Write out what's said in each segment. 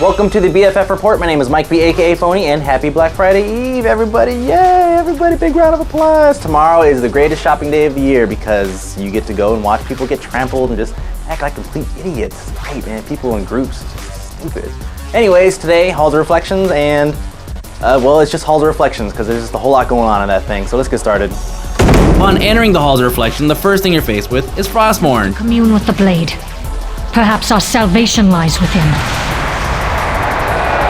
Welcome to the BFF Report. My name is Mike B, aka Phony, and happy Black Friday Eve, everybody. Yay, everybody, big round of applause. Tomorrow is the greatest shopping day of the year because you get to go and watch people get trampled and just act like complete idiots. It's great, man. People in groups, just stupid. Anyways, today, Halls of Reflections, and, well, it's just Halls of Reflections because there's just a whole lot going on in that thing, so let's get started. Upon entering the Halls of Reflection, the first thing you're faced with is Frostmourne. Commune with the blade. Perhaps our salvation lies within.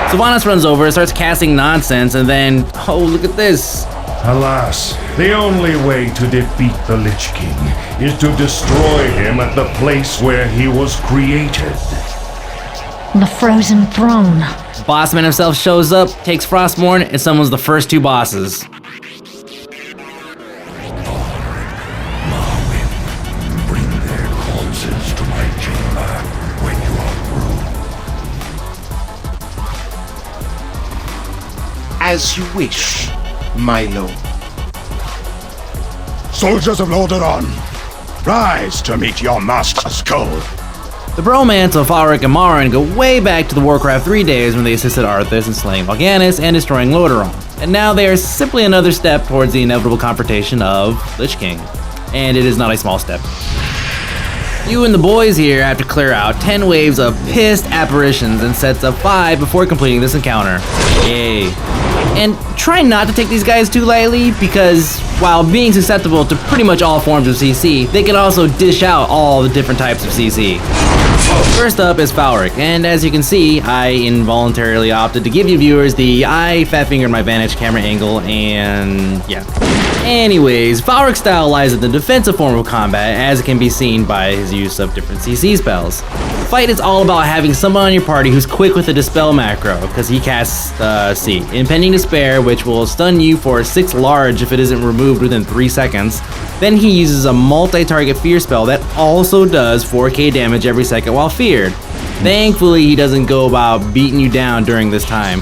Sylvanas runs over, starts casting nonsense, and then, oh, look at this. Alas, the only way to defeat the Lich King is to destroy him at the place where he was created. The Frozen Throne. Bossman himself shows up, takes Frostmourne, and summons the first two bosses. Bring their corpses to my chamber when you are through. As you wish, my lord. Soldiers of Lordaeron, rise to meet your master's call. The bromance of Falric and Marin go way back to the Warcraft 3 days when they assisted Arthas in slaying Mal'Ganis and destroying Lordaeron. And now they are simply another step towards the inevitable confrontation of Lich King. And it is not a small step. You and the boys here have to clear out 10 waves of pissed apparitions and sets of 5 before completing this encounter. Yay. And try not to take these guys too lightly, because while being susceptible to pretty much all forms of CC, they can also dish out all the different types of CC. First up is Falric, and as you can see, I involuntarily opted to give you viewers the fat fingered my vantage camera angle, and yeah. Anyways, Falric's style lies in the defensive form of combat, as it can be seen by his use of different CC spells. The fight is all about having someone on your party who's quick with the Dispel macro, because he casts, Impending Despair, which will stun you for 6 large if it isn't removed within 3 seconds. Then he uses a multi-target fear spell that also does 4k damage every second while feared. Thankfully, he doesn't go about beating you down during this time.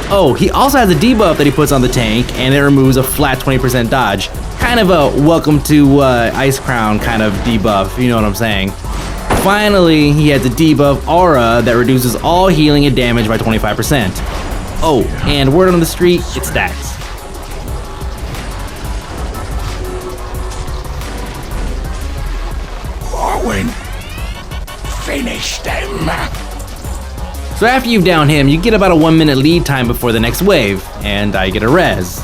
Oh, he also has a debuff that he puts on the tank, and it removes a flat 20% dodge. Kind of a welcome to Ice Crown kind of debuff, you know what I'm saying. Finally, he has a debuff Aura that reduces all healing and damage by 25%. Oh, and word on the street, it stacks. Morwen, finish them. So after you've downed him, you get about a 1-minute lead time before the next wave, and I get a res.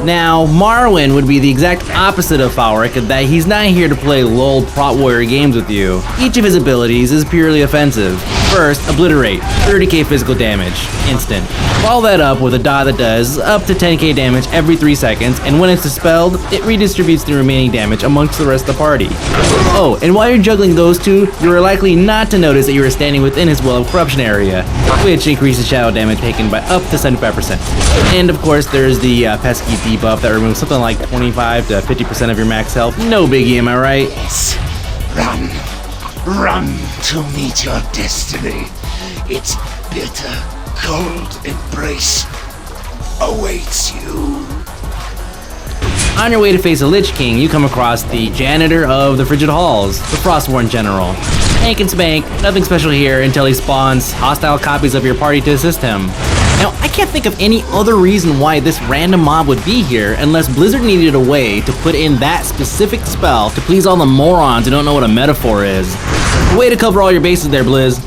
Now, Marwyn would be the exact opposite of Falric in that he's not here to play lol prot warrior games with you. Each of his abilities is purely offensive. First, Obliterate, 30k physical damage, instant. Follow that up with a dot that does up to 10k damage every 3 seconds, and when it's dispelled, it redistributes the remaining damage amongst the rest of the party. Oh, and while you're juggling those two, you are likely not to notice that you are standing within his Well of Corruption area, which increases shadow damage taken by up to 75%. And of course, there's the pesky debuff that removes something like 25 to 50% of your max health. No biggie, am I right? Yes. Run to meet your destiny. Its bitter, cold embrace awaits you. On your way to face a Lich King, you come across the janitor of the Frigid Halls, the Frostmourne General. Hank and Spank, nothing special here until he spawns hostile copies of your party to assist him. Now, I can't think of any other reason why this random mob would be here unless Blizzard needed a way to put in that specific spell to please all the morons who don't know what a metaphor is. Way to cover all your bases there, Blizz.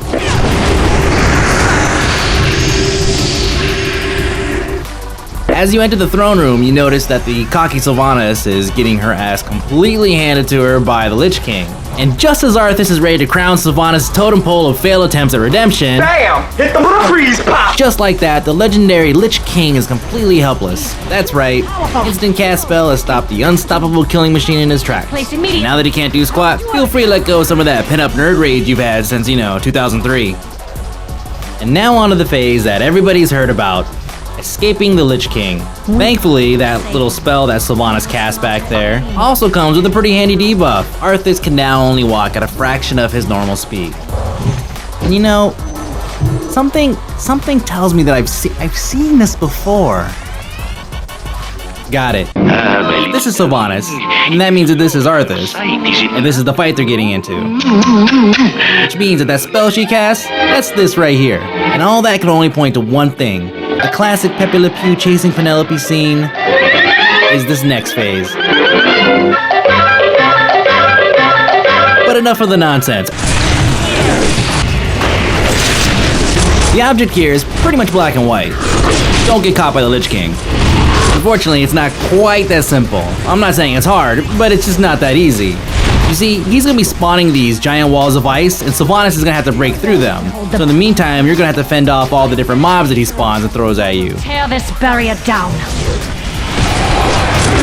As you enter the throne room, you notice that the cocky Sylvanas is getting her ass completely handed to her by the Lich King. And just as Arthas is ready to crown Sylvanas' totem pole of failed attempts at redemption, Bam! Hit the freeze pop! just like that, the legendary Lich King is completely helpless. That's right, instant cast spell has stopped the unstoppable killing machine in his tracks. And now that he can't do squat, feel free to let go of some of that pent-up nerd rage you've had since, 2003. And now on to the phase that everybody's heard about, escaping the Lich King. Thankfully, that little spell that Sylvanas cast back there also comes with a pretty handy debuff. Arthas can now only walk at a fraction of his normal speed. And something tells me that I've seen this before. Got it. This is Sylvanas, and that means that this is Arthas, and this is the fight they're getting into. Which means that spell she casts, that's this right here. And all that can only point to one thing. The classic Pepe Le Pew chasing Penelope scene is this next phase. But enough of the nonsense. The object here is pretty much black and white. Don't get caught by the Lich King. Unfortunately, it's not quite that simple. I'm not saying it's hard, but it's just not that easy. You see, he's gonna be spawning these giant walls of ice, and Sylvanas is gonna have to break through them. So in the meantime, you're gonna have to fend off all the different mobs that he spawns and throws at you. Tear this barrier down.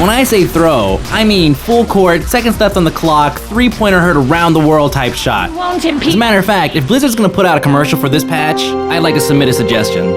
When I say throw, I mean full court, second steps on the clock, three-pointer heard around the world type shot. Won't As a impede. matter of fact, if Blizzard's gonna put out a commercial for this patch, I'd like to submit a suggestion.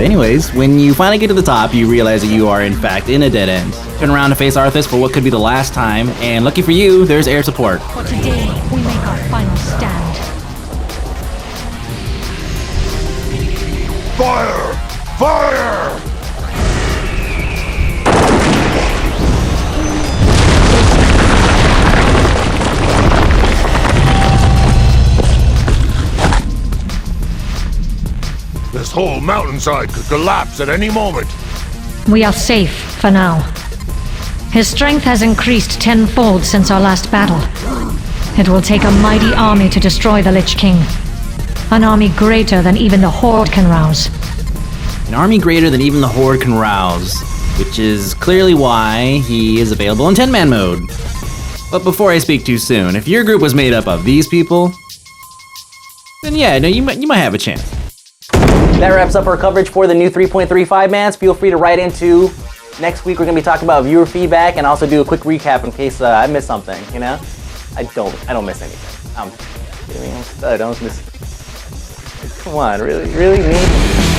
Anyways, when you finally get to the top, you realize that you are in fact in a dead end. Turn around to face Arthas for what could be the last time, and lucky for you, there's air support. For today, we make our final stand. Fire! Fire! This whole mountainside could collapse at any moment. We are safe for now. His strength has increased tenfold since our last battle. It will take a mighty army to destroy the Lich King. An army greater than even the Horde can rouse. An army greater than even the Horde can rouse, which is clearly why he is available in 10-man mode. But before I speak too soon, if your group was made up of these people, then yeah, no, you might have a chance. That wraps up our coverage for the new 3.35 mans. Feel free to write into next week. We're gonna be talking about viewer feedback and also do a quick recap in case I missed something. You know, I don't miss anything. I don't miss. Come on, really me?